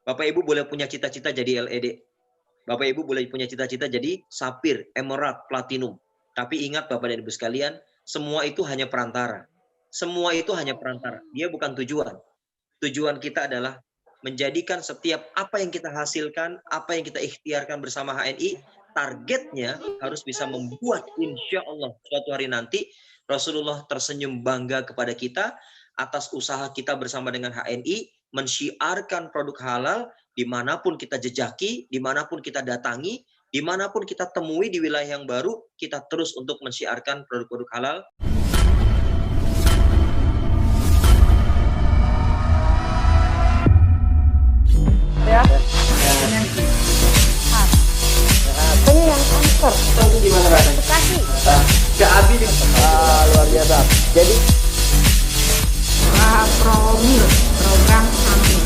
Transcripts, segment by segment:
Bapak Ibu boleh punya cita-cita jadi LED. Bapak Ibu boleh punya cita-cita jadi sapir, emerald, platinum. Tapi ingat Bapak dan Ibu sekalian, semua itu hanya perantara. Semua itu hanya perantara. Dia bukan tujuan. Tujuan kita adalah menjadikan setiap apa yang kita hasilkan, apa yang kita ikhtiarkan bersama HNI, targetnya harus bisa membuat insya Allah suatu hari nanti Rasulullah tersenyum bangga kepada kita atas usaha kita bersama dengan HNI, mensyiarkan produk halal dimanapun kita jejaki, dimanapun kita datangi, dimanapun kita temui di wilayah yang baru, kita terus untuk mensyiarkan produk-produk halal. Ya, ini yang kanker. Itu gimana rasanya? Bekasi. Gak habis nih. Luar biasa. Jadi Promil program hamil.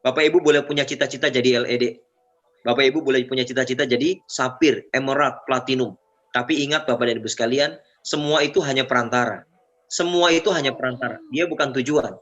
Bapak Ibu boleh punya cita-cita jadi LED. Bapak Ibu boleh punya cita-cita jadi sapir, emerald, platinum. Tapi ingat Bapak dan Ibu sekalian, semua itu hanya perantara. Semua itu hanya perantara. Dia bukan tujuan.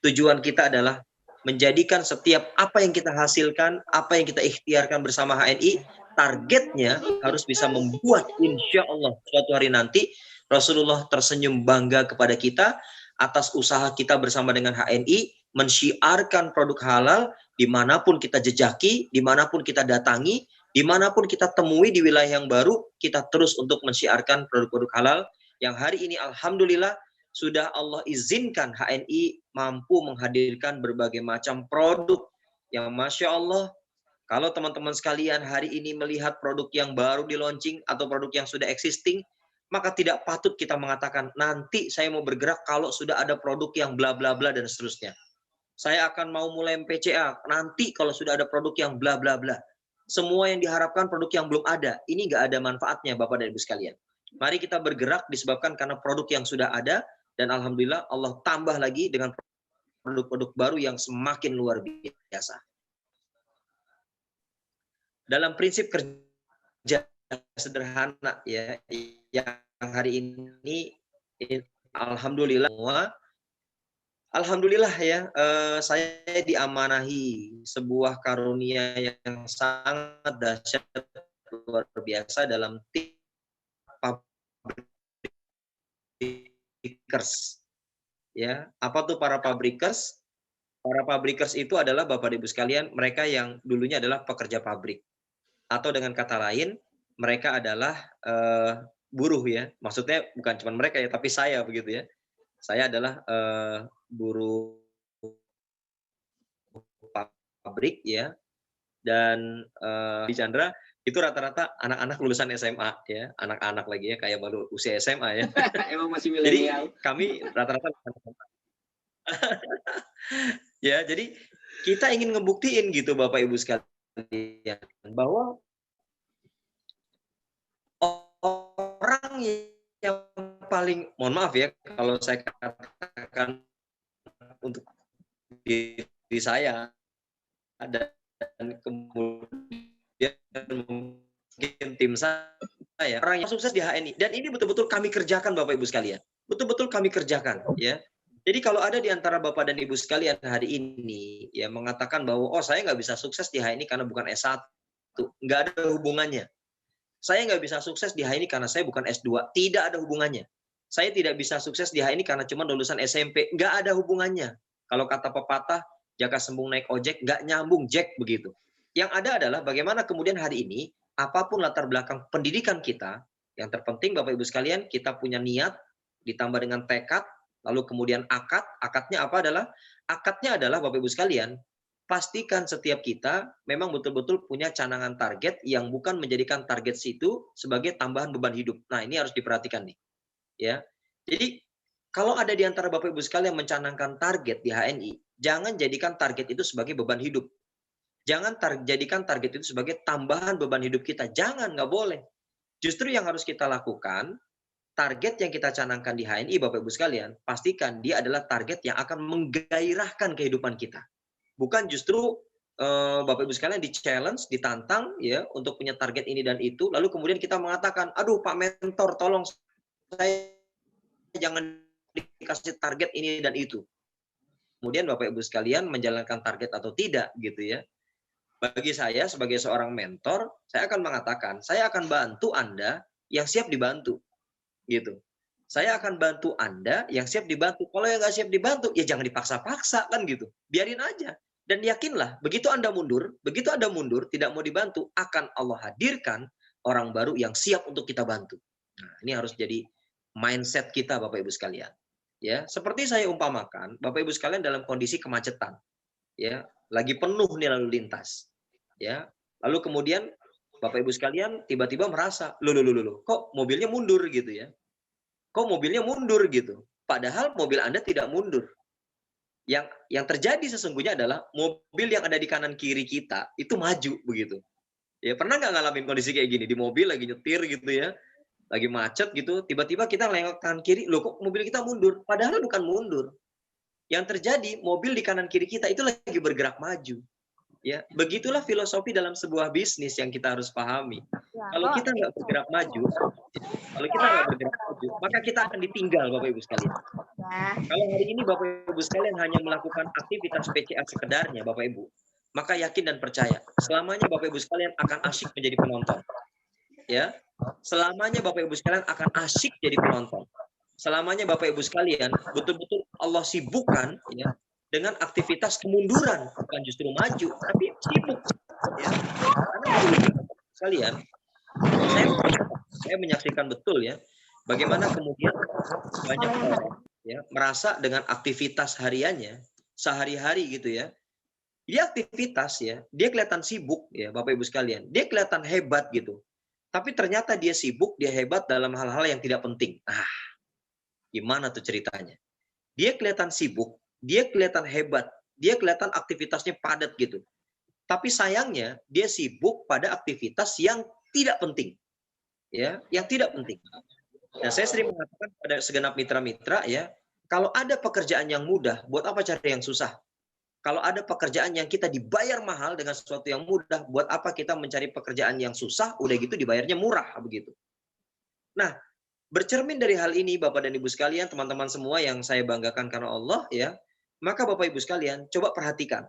Tujuan kita adalah menjadikan setiap apa yang kita hasilkan, apa yang kita ikhtiarkan bersama HNI, targetnya harus bisa membuat insya Allah suatu hari nanti Rasulullah tersenyum bangga kepada kita atas usaha kita bersama dengan HNI, mensyiarkan produk halal dimanapun kita jejaki, dimanapun kita datangi, dimanapun kita temui di wilayah yang baru, kita terus untuk mensyiarkan produk-produk halal yang hari ini alhamdulillah sudah Allah izinkan HNI mampu menghadirkan berbagai macam produk yang Masya Allah, kalau teman-teman sekalian hari ini melihat produk yang baru di launching atau produk yang sudah existing, maka tidak patut kita mengatakan, nanti saya mau bergerak kalau sudah ada produk yang bla bla bla dan seterusnya. Saya akan mau mulai MPCA, nanti kalau sudah ada produk yang bla bla bla. Semua yang diharapkan produk yang belum ada, ini nggak ada manfaatnya Bapak dan Ibu sekalian. Mari kita bergerak disebabkan karena produk yang sudah ada, dan alhamdulillah Allah tambah lagi dengan produk-produk baru yang semakin luar biasa. Dalam prinsip kerja sederhana ya, yang hari ini alhamdulillah ya, saya diamanahi sebuah karunia yang sangat dahsyat luar biasa dalam tim pabrikers. Ya, apa tuh para pabrikers? Para pabrikers itu adalah Bapak Ibu sekalian, mereka yang dulunya adalah pekerja pabrik. Atau dengan kata lain, mereka adalah buruh ya. Maksudnya bukan cuma mereka ya, tapi saya begitu ya. Saya adalah buruh pabrik ya. Dan di Chandra itu rata-rata anak-anak lulusan SMA ya, anak-anak lagi ya, kayak baru usia SMA ya. Emang masih Jadi milenial. kami rata-rata ya, jadi kita ingin ngebuktiin gitu Bapak Ibu sekalian bahwa orang yang paling, mohon maaf ya kalau saya katakan untuk diri saya dan kemudian mungkin tim saya, orang yang sukses di HNI, dan ini betul-betul kami kerjakan Bapak Ibu sekalian, betul-betul kami kerjakan ya. Jadi kalau ada di antara Bapak dan Ibu sekalian hari ini ya mengatakan bahwa oh saya nggak bisa sukses di HNI karena bukan S1, nggak ada hubungannya. Saya nggak bisa sukses di HNI karena saya bukan S2, tidak ada hubungannya. Saya tidak bisa sukses di HNI karena cuma lulusan SMP, nggak ada hubungannya. Kalau kata pepatah, jaka sembung naik ojek, nggak nyambung Jack begitu. Yang ada adalah bagaimana kemudian hari ini, apapun latar belakang pendidikan kita, yang terpenting Bapak Ibu sekalian, kita punya niat, ditambah dengan tekad, lalu kemudian akad. Akadnya apa adalah? Akadnya adalah Bapak Ibu sekalian, pastikan setiap kita memang betul-betul punya canangan target yang bukan menjadikan target situ sebagai tambahan beban hidup. Nah, ini harus diperhatikan nih. Ya. Jadi, kalau ada di antara Bapak Ibu sekalian mencanangkan target di HNI, jangan jadikan target itu sebagai beban hidup. Jangan jadikan target itu sebagai tambahan beban hidup kita. Jangan, nggak boleh. Justru yang harus kita lakukan, target yang kita canangkan di HNI, Bapak Ibu sekalian, pastikan dia adalah target yang akan menggairahkan kehidupan kita. Bukan justru Bapak Ibu sekalian di-challenge, ditantang ya untuk punya target ini dan itu, lalu kemudian kita mengatakan, aduh Pak Mentor tolong saya jangan dikasih target ini dan itu. Kemudian Bapak Ibu sekalian menjalankan target atau tidak gitu ya. Bagi saya sebagai seorang mentor, saya akan mengatakan, saya akan bantu Anda yang siap dibantu. Gitu. Saya akan bantu Anda yang siap dibantu. Kalau yang nggak siap dibantu, ya jangan dipaksa-paksa kan gitu. Biarin aja. Dan yakinlah, begitu Anda mundur, tidak mau dibantu, akan Allah hadirkan orang baru yang siap untuk kita bantu. Nah, ini harus jadi mindset kita Bapak Ibu sekalian. Ya, seperti saya umpamakan, Bapak Ibu sekalian dalam kondisi kemacetan. Ya, lagi penuh nih lalu lintas. Ya, lalu kemudian Bapak Ibu sekalian tiba-tiba merasa, loh, kok mobilnya mundur gitu ya? Kok mobilnya mundur gitu? Padahal mobil Anda tidak mundur. Yang terjadi sesungguhnya adalah mobil yang ada di kanan kiri kita itu maju begitu. Ya, pernah nggak ngalamin kondisi kayak gini di mobil lagi nyetir gitu ya? Lagi macet gitu, tiba-tiba kita nengok kanan kiri, loh kok mobil kita mundur? Padahal bukan mundur. Yang terjadi mobil di kanan kiri kita itu lagi bergerak maju. Ya, begitulah filosofi dalam sebuah bisnis yang kita harus pahami. Kalau kita nggak bergerak maju, maka kita akan ditinggal Bapak Ibu sekalian. Kalau hari ini Bapak Ibu sekalian hanya melakukan aktivitas PCA sekedarnya, Bapak Ibu, maka yakin dan percaya, selamanya Bapak Ibu sekalian akan asyik menjadi penonton. Ya, selamanya Bapak Ibu sekalian akan asyik jadi penonton. Selamanya Bapak Ibu sekalian betul-betul Allah sibukkan ya dengan aktivitas kemunduran, bukan justru maju, tapi sibuk. Ya. Karena sekalian, saya menyaksikan betul ya, bagaimana kemudian banyak orang ya merasa dengan aktivitas hariannya, sehari-hari gitu ya, dia aktivitas ya, dia kelihatan sibuk ya Bapak Ibu sekalian, dia kelihatan hebat gitu. Tapi ternyata dia sibuk, dia hebat dalam hal-hal yang tidak penting. Nah, gimana tuh ceritanya? Dia kelihatan sibuk, dia kelihatan hebat, dia kelihatan aktivitasnya padat gitu. Tapi sayangnya dia sibuk pada aktivitas yang tidak penting. Ya, yang tidak penting. Nah, saya sering mengatakan pada segenap mitra-mitra ya, kalau ada pekerjaan yang mudah, buat apa cari yang susah? Kalau ada pekerjaan yang kita dibayar mahal dengan sesuatu yang mudah, buat apa kita mencari pekerjaan yang susah, udah gitu dibayarnya murah begitu. Nah, bercermin dari hal ini Bapak dan Ibu sekalian, teman-teman semua yang saya banggakan karena Allah ya, maka Bapak Ibu sekalian, coba perhatikan.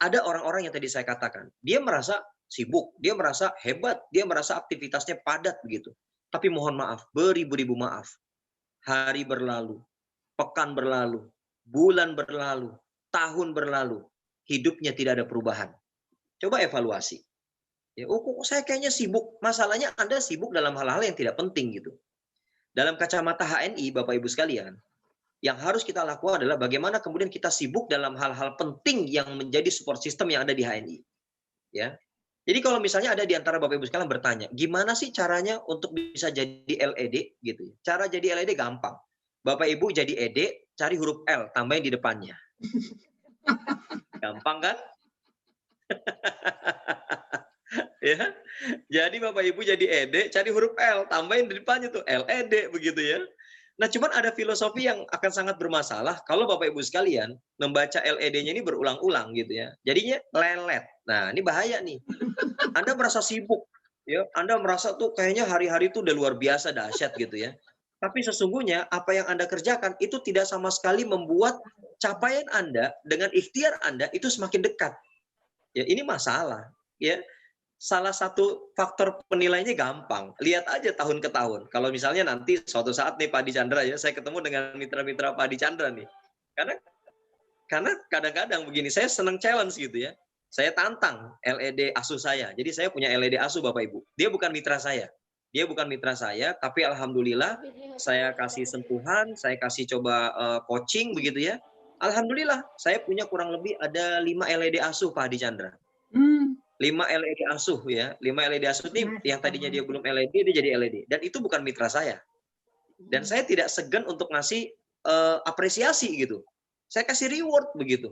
Ada orang-orang yang tadi saya katakan, dia merasa sibuk, dia merasa hebat, dia merasa aktivitasnya padat begitu. Tapi mohon maaf, beribu-ribu maaf. Hari berlalu, pekan berlalu, bulan berlalu, tahun berlalu, hidupnya tidak ada perubahan. Coba evaluasi. Ya, kok saya kayaknya sibuk. Masalahnya Anda sibuk dalam hal-hal yang tidak penting gitu. Dalam kacamata HNI, Bapak Ibu sekalian, yang harus kita lakukan adalah bagaimana kemudian kita sibuk dalam hal-hal penting yang menjadi support system yang ada di HNI. Ya. Jadi kalau misalnya ada di antara Bapak Ibu sekalian bertanya, gimana sih caranya untuk bisa jadi LED gitu? Cara jadi LED gampang. Bapak Ibu jadi ED, cari huruf L, tambahin di depannya. Gampang kan? Ya. Jadi Bapak Ibu jadi ED, cari huruf L, tambahin di depannya tuh LED begitu ya. Nah, cuman ada filosofi yang akan sangat bermasalah kalau Bapak Ibu sekalian membaca LED-nya ini berulang-ulang gitu ya. Jadinya lelet. Nah, ini bahaya nih. Anda merasa sibuk ya, Anda merasa tuh kayaknya hari-hari itu udah luar biasa dahsyat gitu ya. Tapi sesungguhnya apa yang Anda kerjakan itu tidak sama sekali membuat capaian Anda dengan ikhtiar Anda itu semakin dekat. Ya, ini masalah ya. Salah satu faktor penilainya gampang. Lihat aja tahun ke tahun. Kalau misalnya nanti suatu saat nih Pak Adi Chandra ya, saya ketemu dengan mitra-mitra Pak Adi Chandra nih. Karena kadang-kadang begini, saya senang challenge gitu ya. Saya tantang LED asuh saya. Jadi saya punya LED asuh Bapak Ibu. Dia bukan mitra saya. Tapi alhamdulillah saya kasih sentuhan, saya kasih coba coaching begitu ya. Alhamdulillah, saya punya kurang lebih ada 5 LED asuh Pak Adi Chandra. 5 LED asuh ya. 5 LED asuh ini yang tadinya dia belum LED, dia jadi LED. Dan itu bukan mitra saya. Dan saya tidak segan untuk ngasih apresiasi gitu. Saya kasih reward begitu.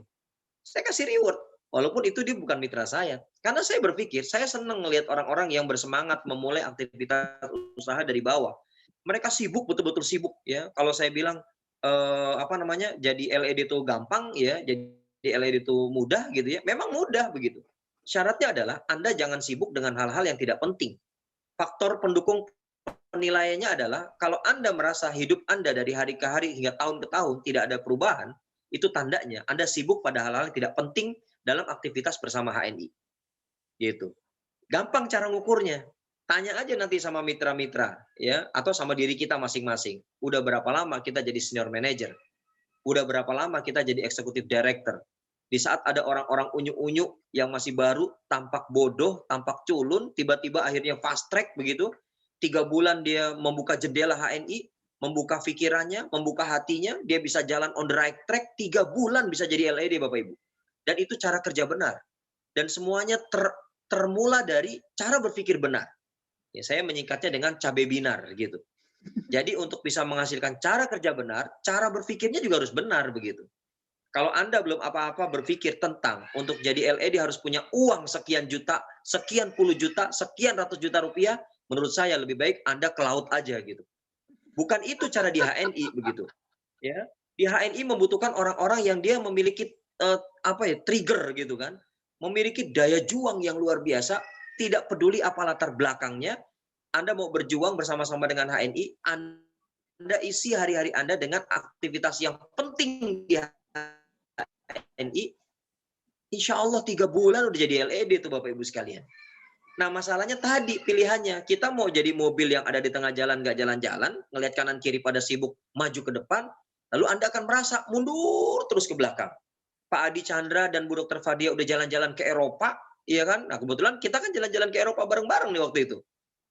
Saya kasih reward. Walaupun itu dia bukan mitra saya. Karena saya berpikir, saya senang melihat orang-orang yang bersemangat memulai aktivitas usaha dari bawah. Mereka sibuk, betul-betul sibuk ya. Kalau saya bilang jadi LED itu gampang ya, jadi LED itu mudah gitu ya. Memang mudah begitu. Syaratnya adalah Anda jangan sibuk dengan hal-hal yang tidak penting. Faktor pendukung penilaiannya adalah kalau Anda merasa hidup Anda dari hari ke hari hingga tahun ke tahun tidak ada perubahan, itu tandanya Anda sibuk pada hal-hal yang tidak penting dalam aktivitas bersama HNI. Gitu. Gampang cara ngukurnya. Tanya aja nanti sama mitra-mitra ya, atau sama diri kita masing-masing. Udah berapa lama kita jadi senior manager? Udah berapa lama kita jadi executive director? Di saat ada orang-orang unyu-unyu yang masih baru, tampak bodoh, tampak culun, tiba-tiba akhirnya fast track begitu. 3 bulan dia membuka jendela HNI, membuka pikirannya, membuka hatinya, dia bisa jalan on the right track, 3 bulan bisa jadi LED Bapak Ibu. Dan itu cara kerja benar. Dan semuanya termula dari cara berpikir benar. Ya, saya menyingkatnya dengan cabai binar gitu. Jadi untuk bisa menghasilkan cara kerja benar, cara berpikirnya juga harus benar begitu. Kalau Anda belum apa-apa berpikir tentang untuk jadi LED harus punya uang sekian juta, sekian puluh juta, sekian ratus juta rupiah, menurut saya lebih baik Anda ke laut aja gitu. Bukan itu cara di HNI begitu. Ya, di HNI membutuhkan orang-orang yang dia memiliki trigger gitu kan, memiliki daya juang yang luar biasa. Tidak peduli apa latar belakangnya, Anda mau berjuang bersama-sama dengan HNI, Anda isi hari-hari Anda dengan aktivitas yang penting di HNI, insya Allah 3 bulan udah jadi LED tuh Bapak Ibu sekalian. Nah masalahnya tadi pilihannya, kita mau jadi mobil yang ada di tengah jalan nggak jalan-jalan, ngelihat kanan kiri pada sibuk maju ke depan, lalu Anda akan merasa mundur terus ke belakang. Pak Adi Chandra dan Bu Dr. Fadia udah jalan-jalan ke Eropa, iya kan? Nah kebetulan kita kan jalan-jalan ke Eropa bareng-bareng nih waktu itu.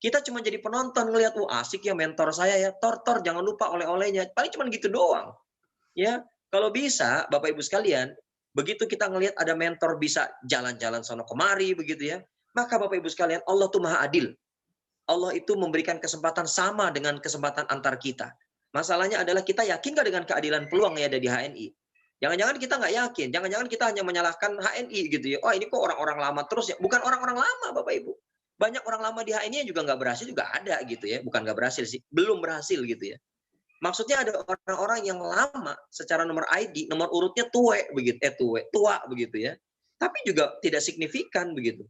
Kita cuma jadi penonton ngelihat, asik ya mentor saya ya, Tor, jangan lupa oleh-olehnya. Paling cuma gitu doang. Ya, kalau bisa Bapak Ibu sekalian, begitu kita ngelihat ada mentor bisa jalan-jalan sono kemari begitu ya, maka Bapak Ibu sekalian, Allah tuh Maha Adil. Allah itu memberikan kesempatan sama dengan kesempatan antar kita. Masalahnya adalah kita yakin nggak dengan keadilan peluang yang ada di HNI? Jangan-jangan kita nggak yakin, jangan-jangan kita hanya menyalahkan HNI gitu ya. Oh ini kok orang-orang lama terus ya. Bukan orang-orang lama Bapak Ibu. Banyak orang lama di HNI yang juga nggak berhasil juga ada gitu ya. Bukan nggak berhasil sih, belum berhasil gitu ya. Maksudnya ada orang-orang yang lama secara nomor ID, nomor urutnya tua begitu ya. Tapi juga tidak signifikan begitu.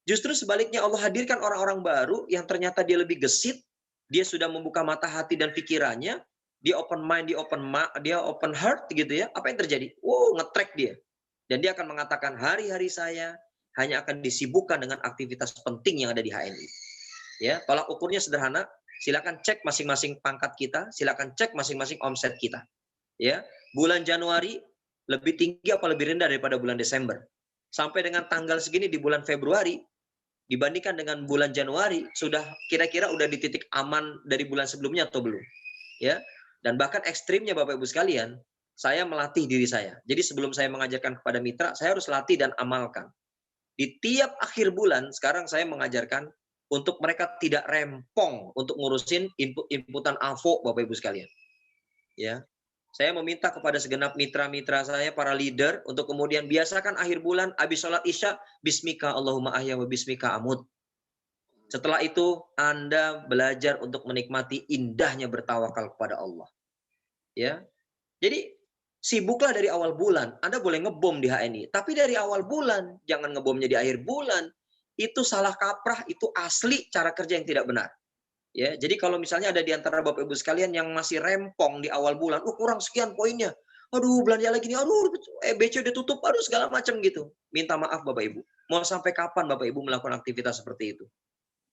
Justru sebaliknya Allah hadirkan orang-orang baru yang ternyata dia lebih gesit, dia sudah membuka mata hati dan pikirannya, dia open mind, dia open heart gitu ya. Apa yang terjadi? Nge-track dia. Dan dia akan mengatakan hari-hari saya hanya akan disibukkan dengan aktivitas penting yang ada di HNI. Ya, tolak ukurnya sederhana, silakan cek masing-masing pangkat kita, silakan cek masing-masing omset kita. Ya, bulan Januari lebih tinggi apa lebih rendah daripada bulan Desember? Sampai dengan tanggal segini di bulan Februari dibandingkan dengan bulan Januari sudah kira-kira udah di titik aman dari bulan sebelumnya atau belum? Ya. Dan bahkan ekstrimnya Bapak Ibu sekalian, saya melatih diri saya. Jadi sebelum saya mengajarkan kepada mitra, saya harus latih dan amalkan. Di tiap akhir bulan sekarang saya mengajarkan untuk mereka tidak rempong untuk ngurusin inputan AVO Bapak Ibu sekalian. Ya. Saya meminta kepada segenap mitra-mitra saya, para leader, untuk kemudian biasakan akhir bulan, habis sholat isya, Bismika Allahumma ahya wa bismika amut. Setelah itu, Anda belajar untuk menikmati indahnya bertawakal kepada Allah. Ya, jadi sibuklah dari awal bulan. Anda boleh ngebom di HNI, tapi dari awal bulan, jangan ngebomnya di akhir bulan. Itu salah kaprah, itu asli cara kerja yang tidak benar. Ya, jadi kalau misalnya ada di antara Bapak Ibu sekalian yang masih rempong di awal bulan, kurang sekian poinnya. Aduh, belanja lagi nih. Aduh, BC udah tutup, aduh segala macam gitu. Minta maaf Bapak Ibu. Mau sampai kapan Bapak Ibu melakukan aktivitas seperti itu?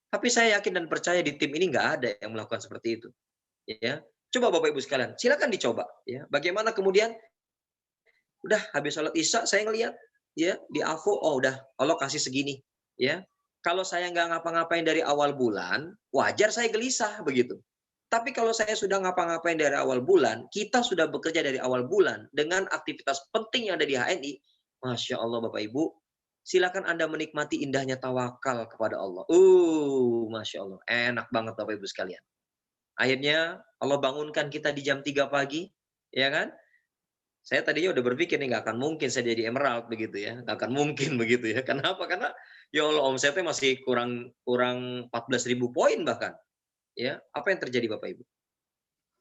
Tapi saya yakin dan percaya di tim ini nggak ada yang melakukan seperti itu. Ya, coba Bapak Ibu sekalian, silakan dicoba. Ya, bagaimana kemudian udah habis sholat isya saya ngelihat ya di AVO, udah Allah kasih segini. Ya, kalau saya nggak ngapa-ngapain dari awal bulan, wajar saya gelisah begitu. Tapi kalau saya sudah ngapa-ngapain dari awal bulan, kita sudah bekerja dari awal bulan dengan aktivitas penting yang ada di HNI, Masya Allah Bapak Ibu, silakan Anda menikmati indahnya tawakal kepada Allah. Masya Allah, enak banget Bapak Ibu sekalian. Akhirnya Allah bangunkan kita di jam 3 pagi, ya kan? Saya tadinya udah berpikir nih nggak akan mungkin saya jadi emerald begitu ya, nggak akan mungkin begitu ya. Kenapa? Karena ya Allah omsetnya masih kurang 14.000 poin bahkan. Ya, apa yang terjadi Bapak Ibu?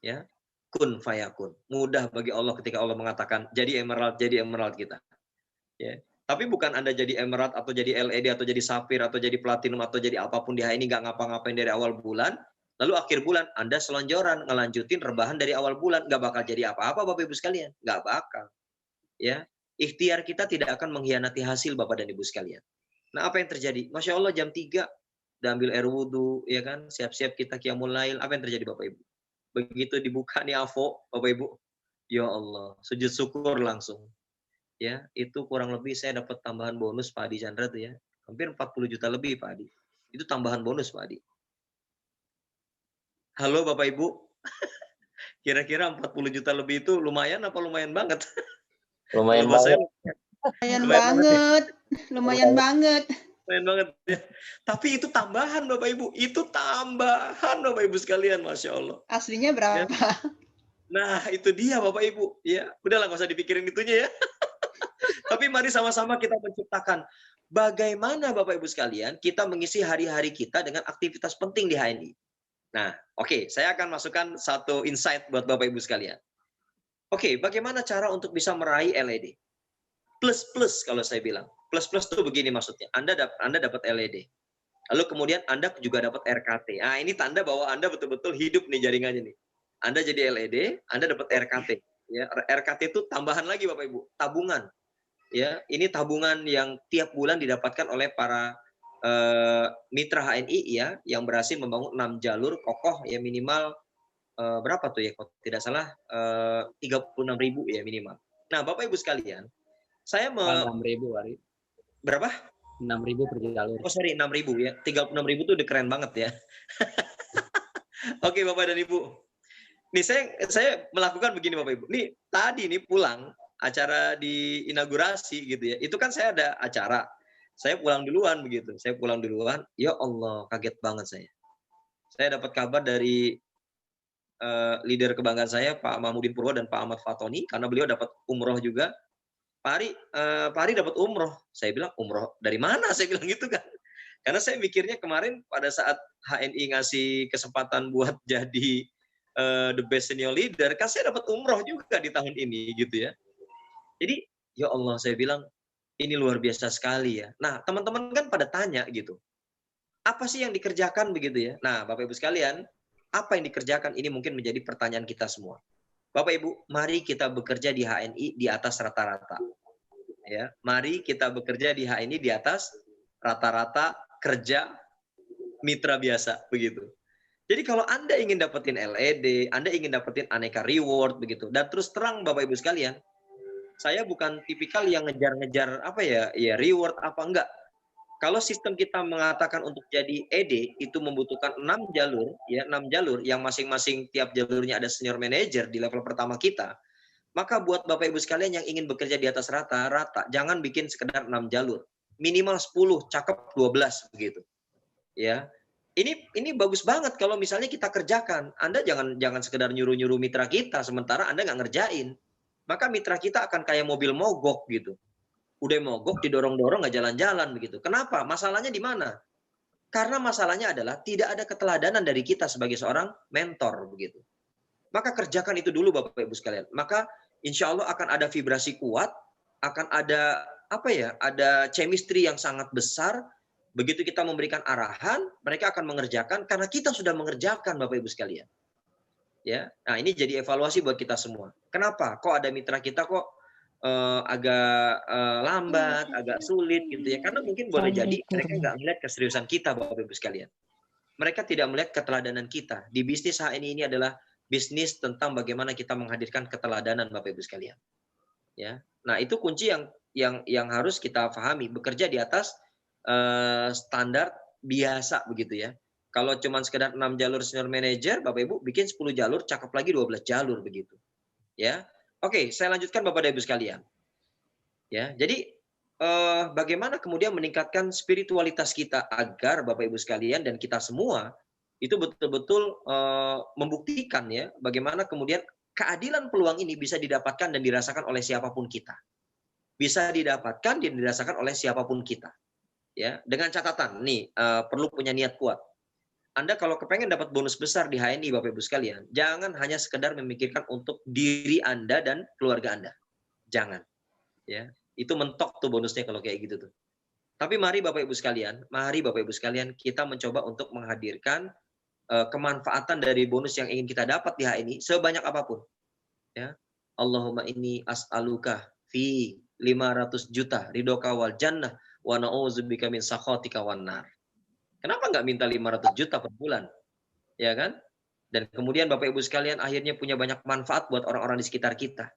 Ya, kun fayakun. Mudah bagi Allah ketika Allah mengatakan jadi emerald kita. Ya. Tapi bukan Anda jadi emerald atau jadi LED atau jadi sapphire atau jadi platinum atau jadi apapun di HNI nggak ngapa-ngapain dari awal bulan, Lalu akhir bulan Anda selonjoran ngelanjutin rebahan dari awal bulan, nggak bakal jadi apa-apa Bapak Ibu sekalian, nggak bakal. Ya, ikhtiar kita tidak akan mengkhianati hasil Bapak dan Ibu sekalian. Nah, apa yang terjadi? Masya Allah jam 3 udah ambil air wudhu, ya kan, siap-siap kita qiyamul lail. Apa yang terjadi Bapak Ibu? Begitu dibuka nih AVO, Bapak Ibu, ya Allah, sujud syukur langsung. Ya, itu kurang lebih saya dapat tambahan bonus Pak Adi Chandra tuh ya. Hampir 40 juta lebih Pak Adi. Itu tambahan bonus Pak Adi. Halo Bapak Ibu, kira-kira 40 juta lebih itu lumayan apa lumayan banget? Lumayan Kalau saya banget. Lumayan lumayan banget. Lumayan banget. lumayan banget ya. Tapi itu tambahan Bapak Ibu, itu tambahan Bapak Ibu sekalian, Masya Allah. Aslinya Ya. berapa? Nah, itu dia Bapak Ibu. Ya, udahlah nggak usah dipikirin itunya ya. Tapi mari sama-sama kita menciptakan bagaimana Bapak Ibu sekalian kita mengisi hari-hari kita dengan aktivitas penting di HNI. Nah, oke, saya akan masukkan satu insight buat Bapak Ibu sekalian. Oke, bagaimana cara untuk bisa meraih LED? Plus-plus kalau saya bilang. Plus-plus itu begini maksudnya. Anda dapat LED. Lalu kemudian Anda juga dapat RKT. Nah, ini tanda bahwa Anda betul-betul hidup nih jaringannya nih. Anda jadi LED, Anda dapat RKT. Ya, RKT itu tambahan lagi Bapak Ibu, tabungan. Ya, ini tabungan yang tiap bulan didapatkan oleh para mitra HNI ya, yang berhasil membangun 6 jalur kokoh ya minimal berapa tuh ya, kalau tidak salah 36.000 ya minimal. Nah, Bapak Ibu sekalian, saya 6.000 hari. berapa? 6.000 per jalur. Oh sorry, 6.000 ya. 36.000 tuh udah keren banget ya. Oke Bapak dan Ibu. Nih saya melakukan begini Bapak Ibu. Nih tadi nih pulang acara di inaugurasi gitu ya. Itu kan saya ada acara. Saya pulang duluan begitu. Saya pulang duluan. Ya Allah, kaget banget saya. Saya dapat kabar dari leader kebanggaan saya Pak Mahmudin Purwo dan Pak Ahmad Fatoni karena beliau dapat umroh juga. Pak Ari dapat umroh. Saya bilang, umroh dari mana? Saya bilang gitu kan. Karena saya mikirnya kemarin pada saat HNI ngasih kesempatan buat jadi the best senior leader, kan saya dapat umroh juga di tahun ini gitu ya. Jadi, ya Allah, saya bilang, ini luar biasa sekali ya. Nah, teman-teman kan pada tanya gitu. Apa sih yang dikerjakan begitu ya? Nah, Bapak Ibu sekalian, apa yang dikerjakan ini mungkin menjadi pertanyaan kita semua. Bapak Ibu, mari kita bekerja di HNI di atas rata-rata. Ya, mari kita bekerja di HNI di atas rata-rata kerja mitra biasa begitu. Jadi kalau Anda ingin dapetin LED, Anda ingin dapetin aneka reward begitu. Dan terus terang Bapak Ibu sekalian, saya bukan tipikal yang ngejar-ngejar apa ya reward apa enggak. Kalau sistem kita mengatakan untuk jadi ED itu membutuhkan 6 jalur, ya 6 jalur yang masing-masing tiap jalurnya ada senior manager di level pertama kita, maka buat Bapak Ibu sekalian yang ingin bekerja di atas rata-rata, jangan bikin sekedar 6 jalur. Minimal 10, cakep 12 begitu. Ya. Ini bagus banget kalau misalnya kita kerjakan. Anda jangan sekedar nyuruh-nyuruh mitra kita sementara Anda nggak ngerjain. Maka mitra kita akan kayak mobil mogok gitu. Udah mogok, didorong-dorong, nggak jalan-jalan begitu. Kenapa? Masalahnya di mana? Karena masalahnya adalah tidak ada keteladanan dari kita sebagai seorang mentor begitu. Maka kerjakan itu dulu Bapak Ibu sekalian. Maka insya Allah akan ada vibrasi kuat, akan ada ada chemistry yang sangat besar. Begitu kita memberikan arahan, mereka akan mengerjakan karena kita sudah mengerjakan Bapak Ibu sekalian. Ya, nah ini jadi evaluasi buat kita semua. Kenapa? Kok ada mitra kita kok agak lambat, agak sulit gitu ya. Karena mungkin boleh jadi mereka nggak melihat keseriusan kita Bapak Ibu sekalian. Mereka tidak melihat keteladanan kita. Di bisnis HNI ini adalah bisnis tentang bagaimana kita menghadirkan keteladanan Bapak Ibu sekalian. Ya. Nah, itu kunci yang harus kita pahami, bekerja di atas standar biasa begitu ya. Kalau cuma sekedar 6 jalur senior manager, Bapak Ibu bikin 10 jalur, cakep lagi 12 jalur begitu. Ya. Oke, saya lanjutkan Bapak dan Ibu sekalian. Ya, jadi bagaimana kemudian meningkatkan spiritualitas kita agar Bapak Ibu sekalian dan kita semua itu betul-betul membuktikan ya bagaimana kemudian keadilan peluang ini bisa didapatkan dan dirasakan oleh siapapun kita. Bisa didapatkan dan dirasakan oleh siapapun kita. Ya, dengan catatan nih perlu punya niat kuat. Anda kalau kepengen dapat bonus besar di HNI Bapak Ibu sekalian, jangan hanya sekedar memikirkan untuk diri Anda dan keluarga Anda. Jangan. Ya, itu mentok tuh bonusnya kalau kayak gitu tuh. Tapi mari Bapak Ibu sekalian kita mencoba untuk menghadirkan kemanfaatan dari bonus yang ingin kita dapat di HNI sebanyak apapun. Ya. Allahumma inni as'aluka fi 500 juta ridhoka wal jannah wa na'udzubika min sakhatika wan nar. Kenapa nggak minta 500 juta per bulan? Ya kan? Dan kemudian Bapak Ibu sekalian akhirnya punya banyak manfaat buat orang-orang di sekitar kita.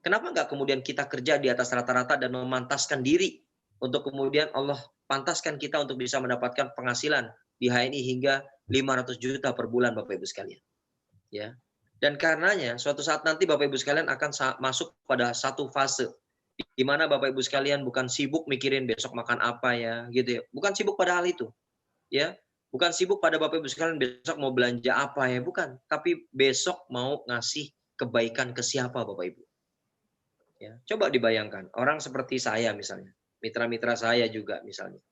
Kenapa nggak kemudian kita kerja di atas rata-rata dan memantaskan diri untuk kemudian Allah pantaskan kita untuk bisa mendapatkan penghasilan di HNI hingga 500 juta per bulan Bapak Ibu sekalian. Ya. Dan karenanya suatu saat nanti Bapak Ibu sekalian akan masuk pada satu fase di mana Bapak Ibu sekalian bukan sibuk mikirin besok makan apa ya, gitu ya. Bukan sibuk pada hal itu. Ya. Bukan sibuk pada Bapak Ibu sekalian besok mau belanja apa ya, bukan. Tapi besok mau ngasih kebaikan ke siapa Bapak Ibu. Ya. Coba dibayangkan, orang seperti saya misalnya, mitra-mitra saya juga misalnya,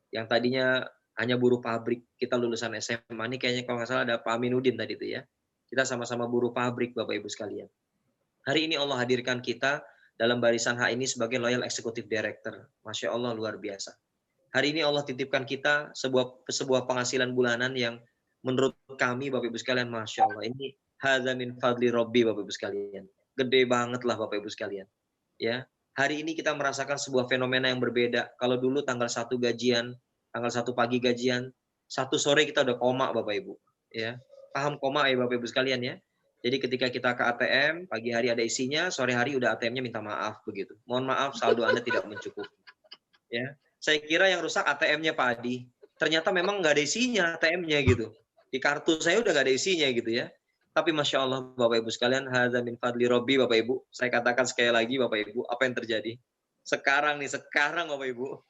yang tadinya hanya buruh pabrik, kita lulusan SMA, ini kayaknya kalau nggak salah ada Pak Aminuddin tadi itu ya, kita sama-sama buruh pabrik Bapak Ibu sekalian. Hari ini Allah hadirkan kita dalam barisan HNI sebagai Loyal Executive Director. Masya Allah luar biasa. Hari ini Allah titipkan kita sebuah penghasilan bulanan yang menurut kami Bapak Ibu sekalian, Masya Allah, ini hadza min fadli Rabbi Bapak Ibu sekalian. Gede banget lah Bapak Ibu sekalian. Ya, hari ini kita merasakan sebuah fenomena yang berbeda. Kalau dulu tanggal 1 gajian, tanggal 1 pagi gajian, 1 sore kita udah koma Bapak Ibu. Ya, paham koma ya Bapak Ibu sekalian ya. Jadi ketika kita ke ATM, pagi hari ada isinya, sore hari udah ATM-nya minta maaf begitu. Mohon maaf saldo Anda tidak mencukupi. Ya, saya kira yang rusak ATM-nya Pak Adi. Ternyata memang nggak ada isinya ATM-nya gitu. Di kartu saya udah nggak ada isinya gitu ya. Tapi Masya Allah Bapak Ibu sekalian, hadza min fadli Rabbi Bapak Ibu. Saya katakan sekali lagi Bapak Ibu, apa yang terjadi? Sekarang Bapak Ibu,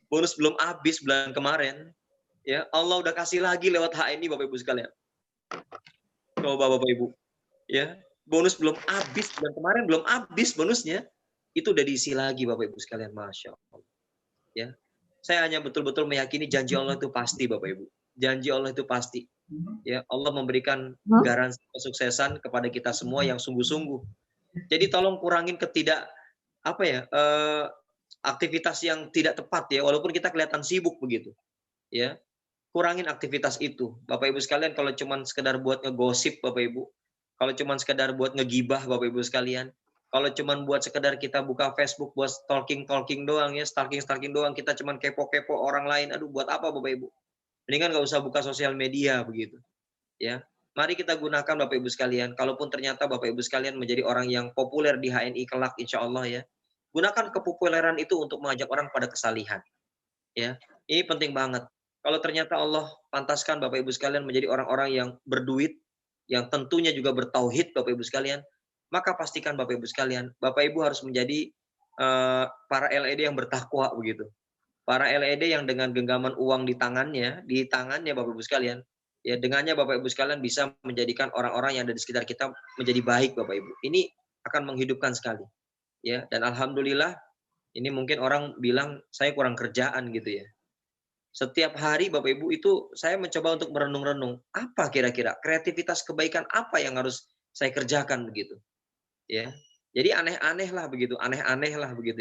bonus belum habis bulan kemarin. Ya, Allah udah kasih lagi lewat HNI Bapak Ibu sekalian. Coba Bapak Ibu. Ya, bonus belum habis bulan kemarin, belum habis bonusnya. Itu udah diisi lagi Bapak Ibu sekalian, Masya Allah. Ya, saya hanya betul-betul meyakini janji Allah itu pasti Bapak Ibu. Janji Allah itu pasti. Ya, Allah memberikan garansi kesuksesan kepada kita semua yang sungguh-sungguh. Jadi tolong kurangin aktivitas yang tidak tepat ya, walaupun kita kelihatan sibuk begitu. Ya. Kurangin aktivitas itu. Bapak Ibu sekalian, kalau cuman sekedar buat ngegosip Bapak Ibu, kalau cuman sekedar buat ngegibah Bapak Ibu sekalian, kalau cuman buat sekedar kita buka Facebook buat stalking doang ya, stalking doang, kita cuman kepo-kepo orang lain, aduh buat apa Bapak Ibu? Mendingan nggak usah buka sosial media begitu. Ya, mari kita gunakan Bapak Ibu sekalian. Kalaupun ternyata Bapak Ibu sekalian menjadi orang yang populer di HNI kelak, insya Allah ya, gunakan kepopuleran itu untuk mengajak orang pada kesalihan. Ya, ini penting banget. Kalau ternyata Allah pantaskan Bapak Ibu sekalian menjadi orang-orang yang berduit, yang tentunya juga bertauhid Bapak Ibu sekalian, maka pastikan Bapak Ibu sekalian, Bapak Ibu harus menjadi para LED yang bertakwa begitu. Para LED yang dengan genggaman uang di tangannya Bapak Ibu sekalian, ya dengannya Bapak Ibu sekalian bisa menjadikan orang-orang yang ada di sekitar kita menjadi baik Bapak Ibu. Ini akan menghidupkan sekali. Ya, dan alhamdulillah ini mungkin orang bilang saya kurang kerjaan gitu ya. Setiap hari Bapak Ibu itu saya mencoba untuk merenung-renung, apa kira-kira kreativitas kebaikan apa yang harus saya kerjakan begitu. Ya. Jadi aneh-aneh lah begitu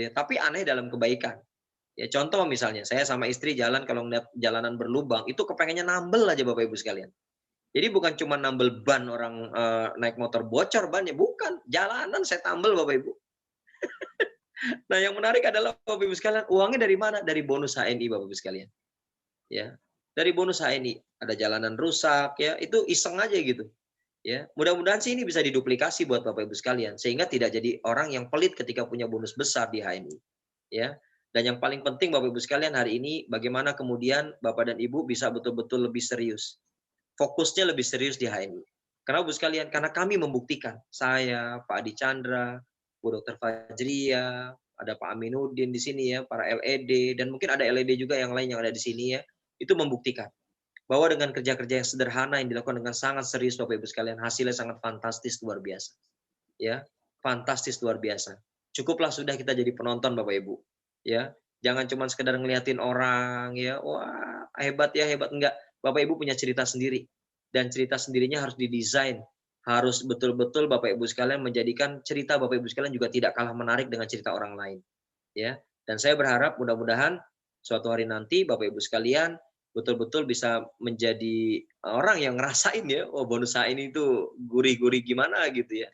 ya, tapi aneh dalam kebaikan. Ya contoh misalnya, saya sama istri jalan kalau ngeliat jalanan berlubang, itu kepengennya nambel aja Bapak Ibu sekalian. Jadi bukan cuma nambel ban orang naik motor bocor bannya, bukan. Jalanan saya tambel Bapak Ibu. Nah yang menarik adalah Bapak Ibu sekalian, uangnya dari mana? Dari bonus HNI Bapak Ibu sekalian. Ya, dari bonus HNI. Ada jalanan rusak, ya itu iseng aja gitu. Ya, mudah-mudahan sih ini bisa diduplikasi buat Bapak Ibu sekalian, sehingga tidak jadi orang yang pelit ketika punya bonus besar di HNI. Ya. Dan yang paling penting Bapak Ibu sekalian hari ini, bagaimana kemudian Bapak dan Ibu bisa betul-betul lebih serius. Fokusnya lebih serius di HNI. Karena Bapak Ibu sekalian, karena kami membuktikan, saya, Pak Adi Chandra, Bu Dr. Fajria, ada Pak Aminuddin di sini ya, para LED, dan mungkin ada LED juga yang lain yang ada di sini ya, itu membuktikan bahwa dengan kerja-kerja yang sederhana yang dilakukan dengan sangat serius Bapak Ibu sekalian, hasilnya sangat fantastis luar biasa. Ya, fantastis luar biasa. Cukuplah sudah kita jadi penonton Bapak Ibu. Ya, jangan cuma sekedar ngeliatin orang ya, wah hebat ya hebat, enggak. Bapak Ibu punya cerita sendiri dan cerita sendirinya harus didesain, harus betul-betul Bapak Ibu sekalian menjadikan cerita Bapak Ibu sekalian juga tidak kalah menarik dengan cerita orang lain. Ya, dan saya berharap mudah-mudahan suatu hari nanti Bapak Ibu sekalian betul-betul bisa menjadi orang yang ngerasain ya, oh bonus HNI itu gurih-gurih gimana gitu ya.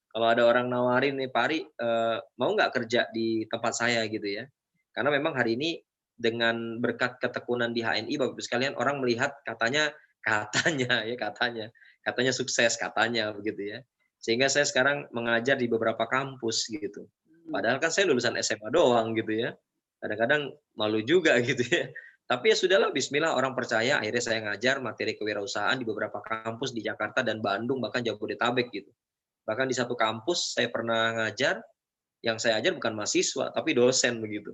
Kalau ada orang nawarin nih, Pak Ari, mau nggak kerja di tempat saya gitu ya. Karena memang hari ini dengan berkat ketekunan di HNI, Bapak Ibu sekalian, orang melihat katanya katanya sukses katanya begitu ya. Sehingga saya sekarang mengajar di beberapa kampus gitu. Padahal kan saya lulusan SMA doang gitu ya. Kadang-kadang malu juga gitu ya. Tapi ya sudahlah, bismillah, orang percaya, akhirnya saya ngajar materi kewirausahaan di beberapa kampus di Jakarta dan Bandung, bahkan Jabodetabek gitu. Bahkan di satu kampus saya pernah ngajar, yang saya ajar bukan mahasiswa, tapi dosen begitu.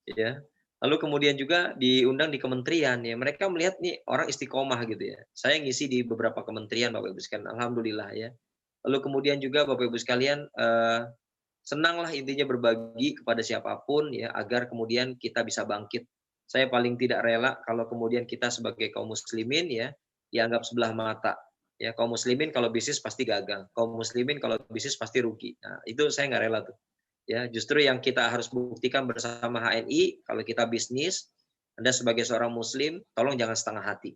Ya. Lalu kemudian juga diundang di kementerian, ya mereka melihat nih orang istiqomah gitu ya. Saya ngisi di beberapa kementerian, Bapak Ibu sekalian, alhamdulillah ya. Lalu kemudian juga Bapak Ibu sekalian, senanglah intinya berbagi kepada siapapun ya, agar kemudian kita bisa bangkit. Saya paling tidak rela kalau kemudian kita sebagai kaum muslimin ya dianggap sebelah mata. Ya, kaum muslimin kalau bisnis pasti gagal. Kaum muslimin kalau bisnis pasti rugi. Nah, itu saya nggak rela tuh. Ya, justru yang kita harus buktikan bersama HNI, kalau kita bisnis, Anda sebagai seorang muslim, tolong jangan setengah hati.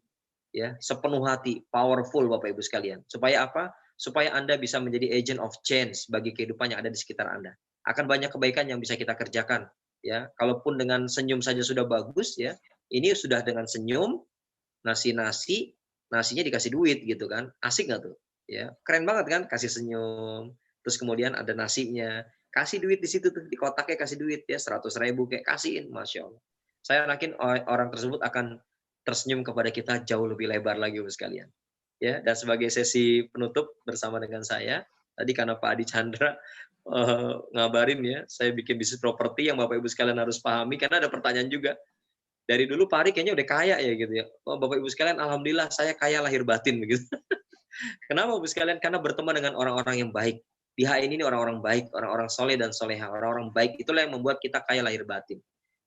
Ya, sepenuh hati, powerful Bapak Ibu sekalian. Supaya apa? Supaya Anda bisa menjadi agent of change bagi kehidupan yang ada di sekitar Anda. Akan banyak kebaikan yang bisa kita kerjakan. Ya, kalaupun dengan senyum saja sudah bagus ya. Ini sudah dengan senyum, nasinya dikasih duit gitu kan. Asik nggak tuh? Ya, keren banget kan, kasih senyum. Terus kemudian ada nasinya. Kasih duit di situ tuh, di kotaknya kasih duit ya, 100.000 kayak kasihin, Masya Allah. Saya yakin orang tersebut akan tersenyum kepada kita jauh lebih lebar lagi Bapak sekalian. Ya, dan sebagai sesi penutup bersama dengan saya, tadi karena Pak Adi Chandra ngabarin ya, saya bikin bisnis properti yang Bapak Ibu sekalian harus pahami, karena ada pertanyaan juga. Dari dulu Pak Ari kayaknya udah kaya ya gitu ya. Oh, Bapak Ibu sekalian, alhamdulillah saya kaya lahir batin begitu. Kenapa Bapak sekalian? Karena berteman dengan orang-orang yang baik. Di HNI ini orang-orang baik, orang-orang soleh dan soleha, orang-orang baik itulah yang membuat kita kaya lahir batin.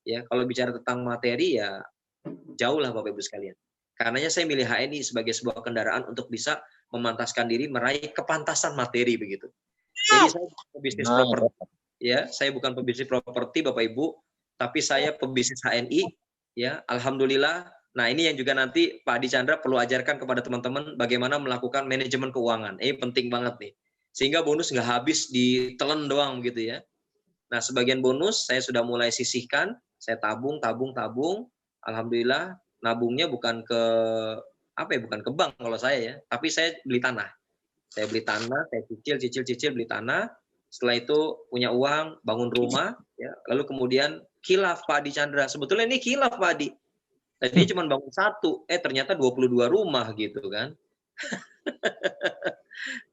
Ya, kalau bicara tentang materi ya jauh lah Bapak Ibu sekalian. Karenanya saya milih HNI sebagai sebuah kendaraan untuk bisa memantaskan diri meraih kepantasan materi begitu. Jadi saya bukan pebisnis properti, ya, saya bukan pebisnis properti Bapak Ibu, tapi saya pebisnis HNI, ya, alhamdulillah. Nah ini yang juga nanti Pak Adi Chandra perlu ajarkan kepada teman-teman bagaimana melakukan manajemen keuangan. Ini penting banget nih, sehingga bonus nggak habis ditelan doang gitu ya. Nah sebagian bonus saya sudah mulai sisihkan, saya tabung. Alhamdulillah nabungnya bukan ke bukan ke bank kalau saya ya, tapi saya beli tanah. Saya beli tanah, saya cicil beli tanah. Setelah itu punya uang, bangun rumah. Ya. Lalu kemudian khilaf Pak Adi Chandra. Sebetulnya ini khilaf Pak Adi. Tadi cuma bangun satu, ternyata 22 rumah gitu kan.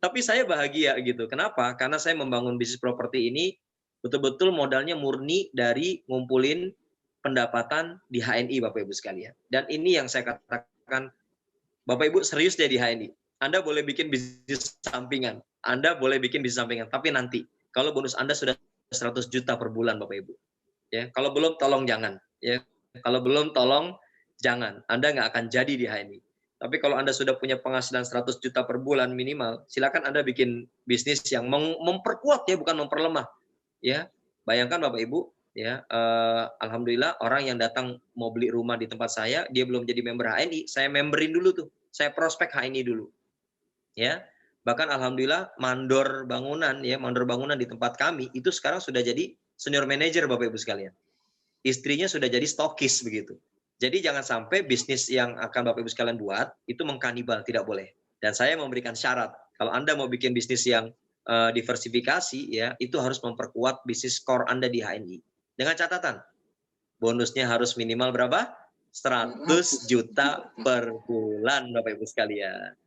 Tapi saya bahagia gitu. Kenapa? Karena saya membangun bisnis properti ini betul-betul modalnya murni dari ngumpulin pendapatan di HNI Bapak Ibu sekalian. Dan ini yang saya katakan, Bapak Ibu serius deh di HNI. Anda boleh bikin bisnis sampingan. Tapi nanti kalau bonus Anda sudah 100 juta per bulan Bapak Ibu. Ya, kalau belum tolong jangan, ya. Kalau belum tolong jangan. Anda nggak akan jadi di HNI. Tapi kalau Anda sudah punya penghasilan 100 juta per bulan minimal, silakan Anda bikin bisnis yang memperkuat ya, bukan memperlemah. Ya, bayangkan Bapak Ibu, ya, alhamdulillah orang yang datang mau beli rumah di tempat saya, dia belum jadi member HNI, saya memberin dulu tuh. Saya prospek HNI dulu. Ya, bahkan alhamdulillah mandor bangunan di tempat kami itu sekarang sudah jadi senior manager Bapak Ibu sekalian. Istrinya sudah jadi stokis begitu. Jadi jangan sampai bisnis yang akan Bapak Ibu sekalian buat itu mengkanibal, tidak boleh. Dan saya memberikan syarat, kalau Anda mau bikin bisnis yang diversifikasi ya, itu harus memperkuat bisnis core Anda di HNI. Dengan catatan, bonusnya harus minimal berapa? 100 juta per bulan Bapak Ibu sekalian.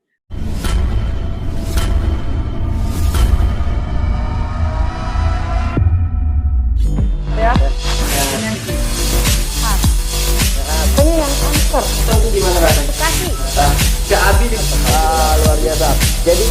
Ya. Ini yang kanker. Itu gimana rasanya? Bekasi. Gak habis. Luar biasa. Jadi